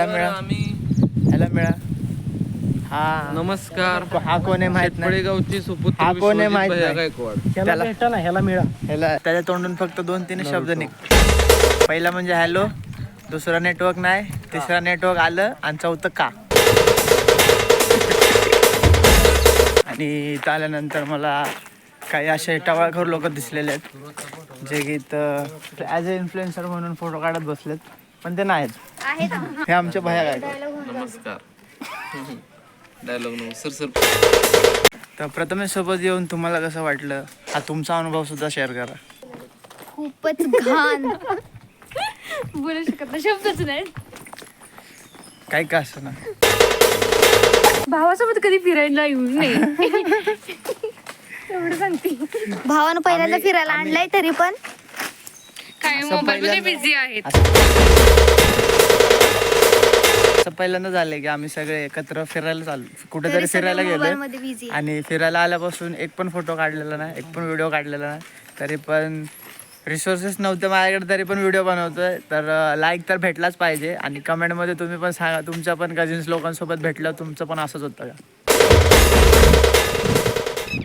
मिळा, ह्याला मिळा. हा नमस्कार. हा कोण आहे माहित नाही. गावची सुपुत्र हा कोण आहे माहित भैया नाही. गायकवाड. त्याला भेटा ना ह्याला मिळा. ह्याला त्याच्या तोंडून फक्त 2-3 शब्द निघ. पहिला म्हणजे हॅलो, दुसरा नेटवर्क नाही, तिसरा नेटवर्क आलं आणि चौथं का. आणि इथं आल्यानंतर मला काही असे टवाळखोर लोक दिसलेले आहेत जे की इथं ॲज अ इन्फ्लुएन्सर म्हणून फोटो काढत बसलेत, पण ते नाहीत. हे आमचे भैया गायकवाड. नमस्कार. Dialogue sir. तर प्रथमेश सोबत येऊन तुम्हाला कसं वाटलं, हा तुमचा अनुभव सुद्धा शेअर करा. खूपच घाण. बोलू शकत नाही, शब्दच नाही. काही का असं ना, भावासोबत कधी फिरायला येऊ नये एवढं सांगते. भावानं पहिल्यांदा फिरायला आणलंय तरी पण काय असं मोबाईल मध्ये पहिल्यांदा- बिझी आहेत. असं पहिल्यांदा झालंय की आम्ही सगळे एकत्र फिरायला चालू, कुठेतरी तरी सगळे फिरायला mobile गेलोय मध्ये busy. आणि फिरायला आल्यापासून एक पण फोटो काढलेला नाही, एक पण व्हिडिओ काढलेला नाही. तरी पण रिसोर्सेस नव्हते माझ्याकडे, तरी पण व्हिडिओ बनवतोय. तर लाईक तर भेटलाच पाहिजे आणि कमेंटमध्ये तुम्ही पण सांगा तुमच्या पण कझिन्स लोकांसोबत भेटलं तुमचं पण असंच होतं का.